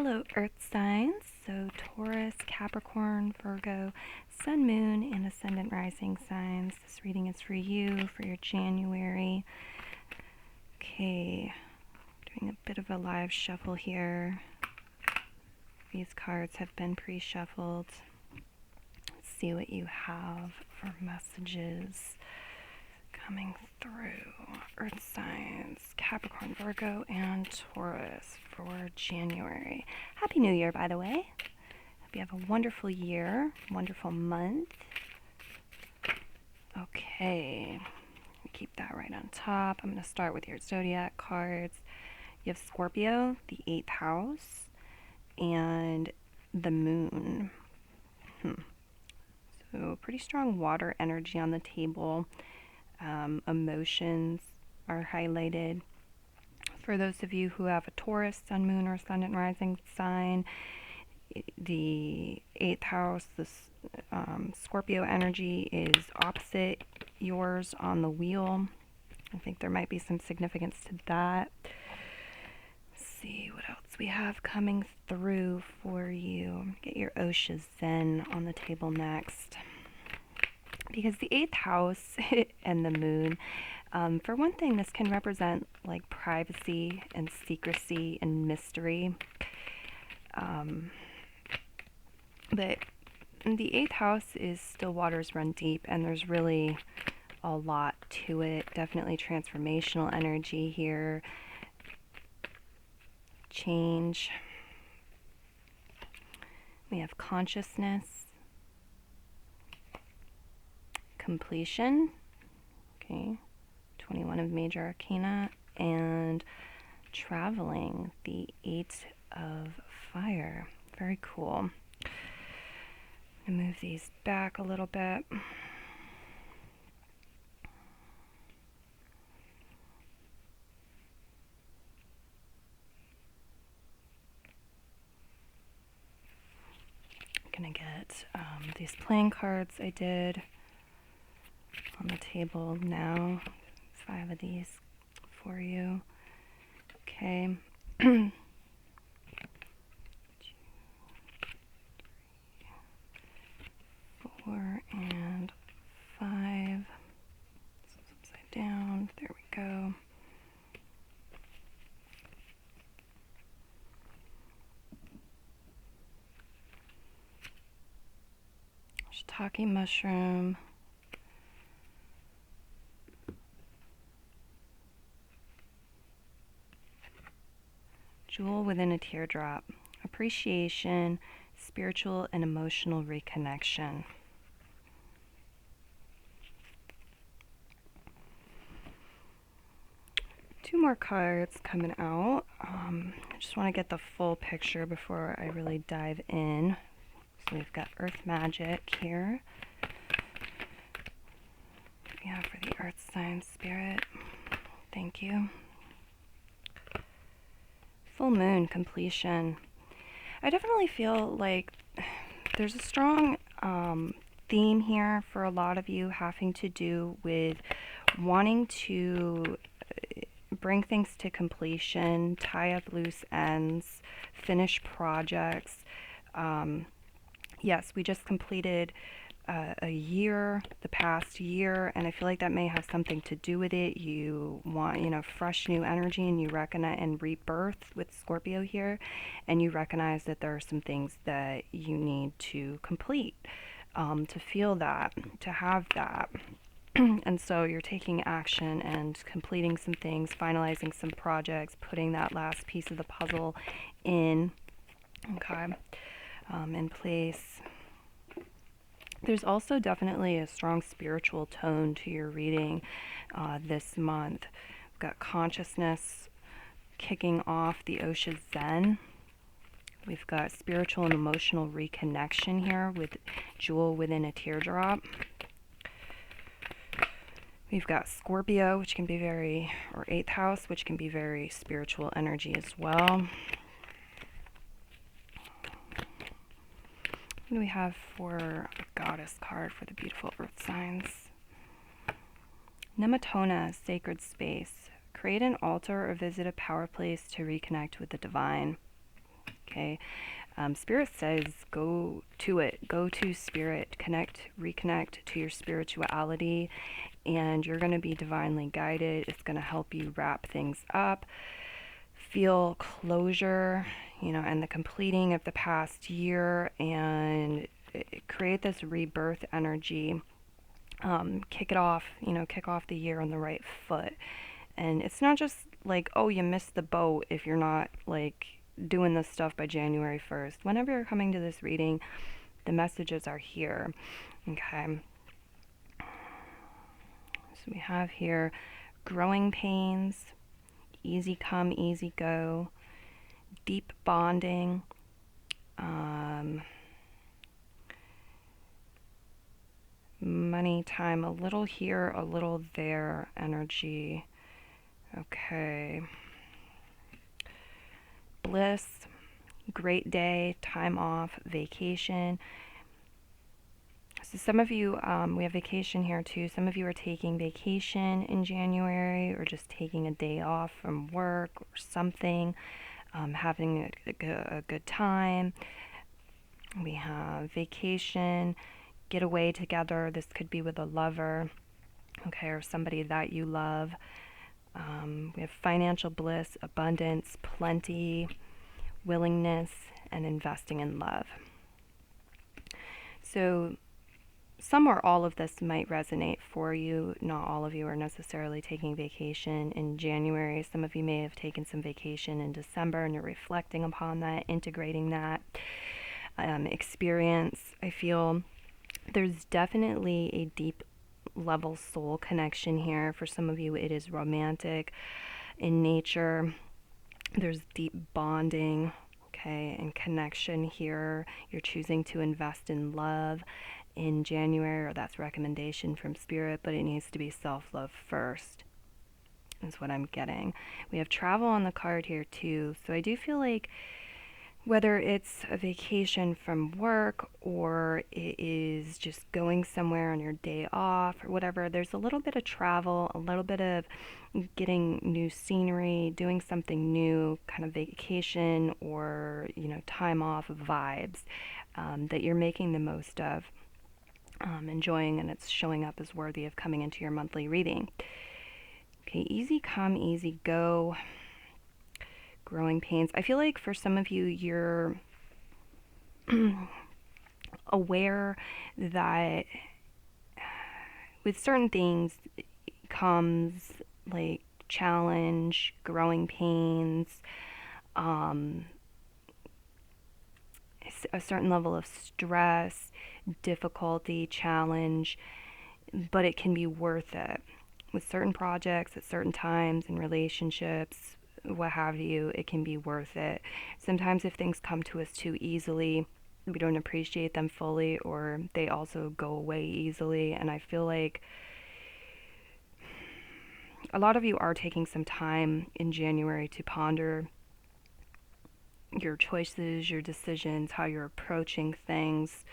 Hello, Earth signs. So, Taurus, Capricorn, Virgo, Sun, Moon, and Ascendant Rising signs. This reading is for you for your January. Okay, doing a bit of a live shuffle here. These cards have been pre-shuffled. Let's see what you have for messages coming through. Earth signs, Capricorn, Virgo, and Taurus for January. Happy New Year, by the way. Hope you have a wonderful year, wonderful month. Okay, keep that right on top. I'm going to start with your zodiac cards. You have Scorpio, the 8th house, and the moon. So pretty strong water energy on the table. Emotions are highlighted. For those of you who have a Taurus, Sun, Moon, or Ascendant Rising sign, the 8th house, this Scorpio energy is opposite yours on the wheel. I think there might be some significance to that. Let's see what else we have coming through for you. Get your Osha Zen on the table next. Because the 8th house and the moon, for one thing, this can represent like privacy and secrecy and mystery. But the 8th house is still waters run deep, and there's really a lot to it. Definitely transformational energy here. Change. We have consciousness. Completion. Okay. 21 of major arcana. And traveling. The 8 of fire. Very cool. I'm going to move these back a little bit. I'm going to get these playing cards I did on the table now. 5 of these for you. Okay. 2, 3, 4, and 5. This is upside down. There we go. Shiitake mushroom. Jewel within a teardrop. Appreciation, spiritual and emotional reconnection. Two more cards coming out. I just want to get the full picture before I really dive in. So we've got Earth Magic here. Yeah, for the Earth sign spirit. Thank you. Full moon, completion. I definitely feel like there's a strong theme here for a lot of you having to do with wanting to bring things to completion, tie up loose ends, finish projects. Yes, we just completed a year, the past year, and I feel like that may have something to do with it. You want, fresh new energy, and you recognize, and rebirth with Scorpio here, and you recognize that there are some things that you need to complete, to feel that, to have that. And so you're taking action and completing some things, finalizing some projects, putting that last piece of the puzzle in, okay, in place. There's also definitely a strong spiritual tone to your reading this month. We've got consciousness kicking off the Osha Zen. We've got spiritual and emotional reconnection here with Jewel within a teardrop. We've got Scorpio, which can be or 8th house, which can be very spiritual energy as well. What do we have for a goddess card for the beautiful earth signs? Nematona, sacred space. Create an altar or visit a power place to reconnect with the divine. Okay. Spirit says go to it, go to spirit, connect, reconnect to your spirituality, and you're going to be divinely guided. It's going to help you wrap things up, feel closure, and the completing of the past year, and create this rebirth energy. Kick it off, kick off the year on the right foot. And it's not just like, oh, you missed the boat if you're not like doing this stuff by January 1st. Whenever you're coming to this reading, the messages are here. Okay. So we have here growing pains, easy come, easy go, deep bonding, money, time, a little here, a little there energy. Okay. Bliss, great day, time off, vacation. So some of you, we have vacation here too. Some of you are taking vacation in January or just taking a day off from work or something, having a good time. We have vacation, get away together. This could be with a lover, okay, or somebody that you love. We have financial bliss, abundance, plenty, willingness, and investing in love. So some or all of this might resonate for you. Not all of you are necessarily taking vacation in January. Some of you may have taken some vacation in December and you're reflecting upon that, integrating that experience. I feel there's definitely a deep level soul connection here. For some of you, it is romantic in nature. There's deep bonding, okay, and connection here. You're choosing to invest in love in January, or that's recommendation from Spirit, but it needs to be self-love first, is what I'm getting. We have travel on the card here too, so I do feel like whether it's a vacation from work or it is just going somewhere on your day off or whatever, there's a little bit of travel, a little bit of getting new scenery, doing something new, kind of vacation or, time off vibes that you're making the most of, enjoying, and it's showing up as worthy of coming into your monthly reading. Okay, easy come, easy go. Growing pains. I feel like for some of you, you're aware that with certain things comes like challenge, growing pains, a certain level of stress, difficulty, challenge, but it can be worth it. With certain projects at certain times in relationships, what have you, it can be worth it. Sometimes if things come to us too easily, we don't appreciate them fully, or they also go away easily. And I feel like a lot of you are taking some time in January to ponder your choices, your decisions, how you're approaching things.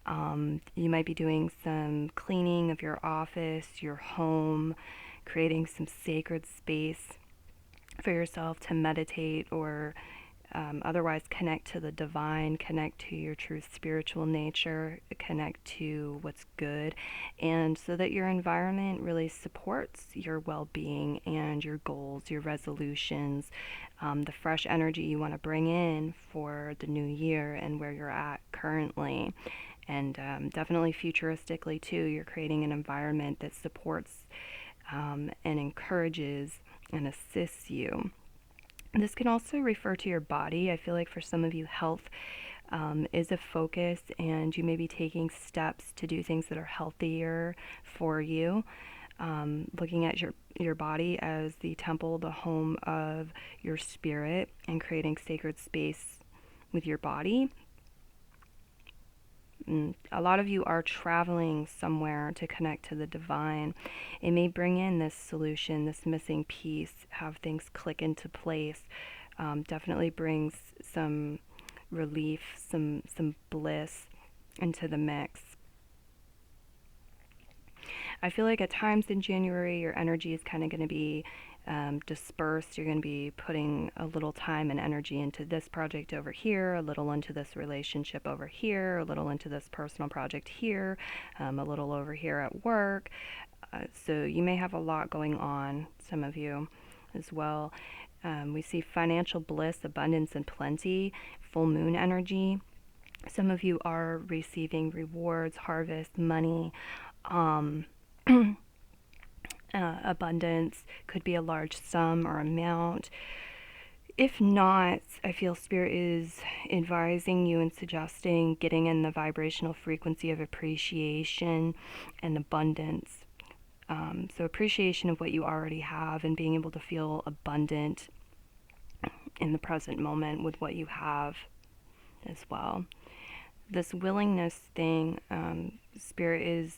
You might be doing some cleaning of your office, your home, creating some sacred space for yourself to meditate or otherwise connect to the divine, connect to your true spiritual nature, connect to what's good, and so that your environment really supports your well-being and your goals, your resolutions, the fresh energy you want to bring in for the new year and where you're at currently. And definitely futuristically too, you're creating an environment that supports and encourages and assists you. This can also refer to your body. I feel like for some of you, health is a focus, and you may be taking steps to do things that are healthier for you. Looking at your body as the temple, the home of your spirit, and creating sacred space with your body. A lot of you are traveling somewhere to connect to the divine. It may bring in this solution, this missing piece, have things click into place. Definitely brings some relief, some bliss into the mix. I feel like at times in January, your energy is kind of going to be dispersed. You're going to be putting a little time and energy into this project over here, a little into this relationship over here, a little into this personal project here, a little over here at work. So you may have a lot going on, some of you as well. We see financial bliss, abundance, and plenty, full moon energy. Some of you are receiving rewards, harvest, money, um, abundance, could be a large sum or amount. If not, I feel Spirit is advising you and suggesting getting in the vibrational frequency of appreciation and abundance. So appreciation of what you already have and being able to feel abundant in the present moment with what you have as well. This willingness thing, Spirit is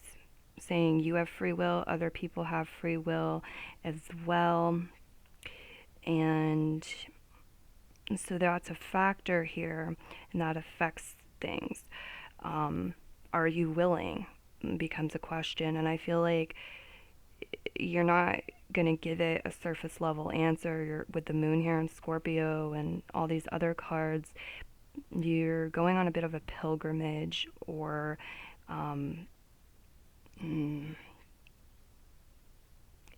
saying you have free will, other people have free will as well. And so that's a factor here, and that affects things. Are you willing? Becomes a question, and I feel like you're not going to give it a surface level answer. You're with the moon here in Scorpio and all these other cards. You're going on a bit of a pilgrimage or an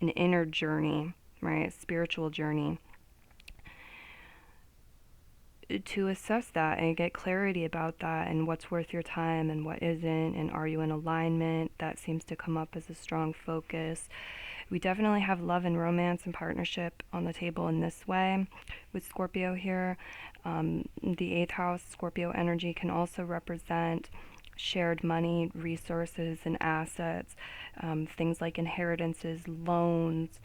inner journey, right? A spiritual journey to assess that and get clarity about that and what's worth your time and what isn't, and are you in alignment? That seems to come up as a strong focus. We definitely have love and romance and partnership on the table in this way with Scorpio here. The 8th house, Scorpio energy, can also represent shared money, resources, and assets, things like inheritances, loans.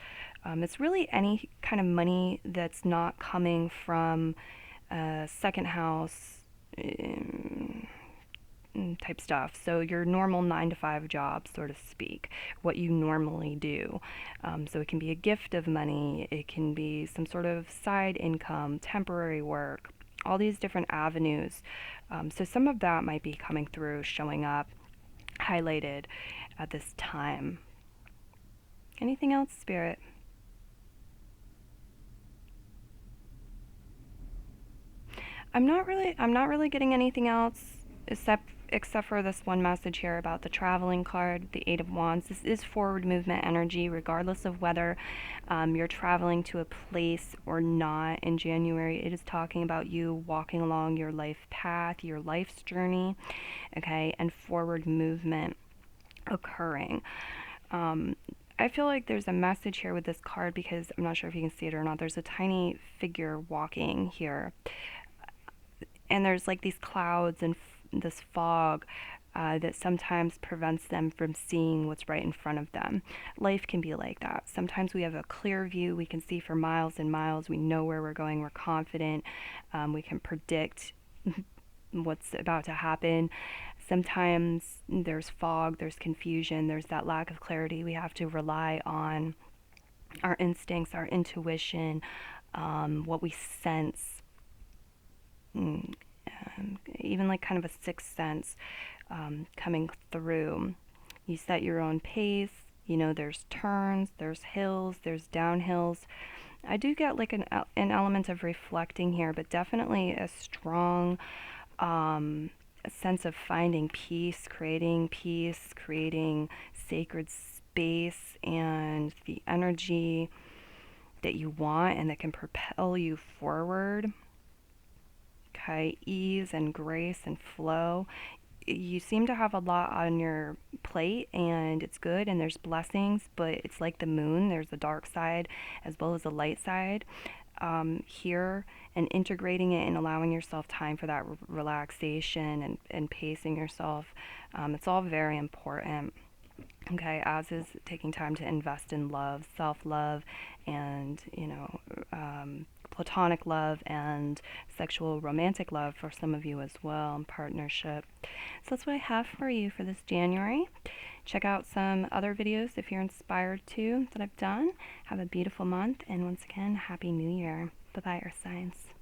It's really any kind of money that's not coming from second house type stuff. So your normal 9 to 5 job, so to speak, what you normally do. So it can be a gift of money, it can be some sort of side income, temporary work, all these different avenues. So some of that might be coming through, showing up, highlighted at this time. Anything else, Spirit? I'm not really getting anything else except for this one message here about the traveling card, the 8 of Wands. This is forward movement energy, regardless of whether you're traveling to a place or not in January. It is talking about you walking along your life path, your life's journey, okay, and forward movement occurring. I feel like there's a message here with this card because I'm not sure if you can see it or not. There's a tiny figure walking here. And there's like these clouds and this fog that sometimes prevents them from seeing what's right in front of them. Life can be like that. Sometimes we have a clear view. We can see for miles and miles. We know where we're going. We're confident. We can predict what's about to happen. Sometimes there's fog, there's confusion, there's that lack of clarity. We have to rely on our instincts, our intuition, what we sense. Even like kind of a sixth sense coming through. You set your own pace. You know, there's turns, there's hills, there's downhills. I do get like an element of reflecting here, but definitely a strong sense of finding peace, creating sacred space, and the energy that you want and that can propel you forward. Okay, ease and grace and flow. You seem to have a lot on your plate, and it's good, and there's blessings, but it's like the moon. There's a dark side as well as a light side here, and integrating it and allowing yourself time for that relaxation and pacing yourself. It's all very important. Okay, as is taking time to invest in love, self-love, and, platonic love and sexual romantic love for some of you as well, and partnership. So that's what I have for you for this January. Check out some other videos if you're inspired to that I've done. Have a beautiful month, and once again, Happy New Year. Bye-bye, Earth Signs.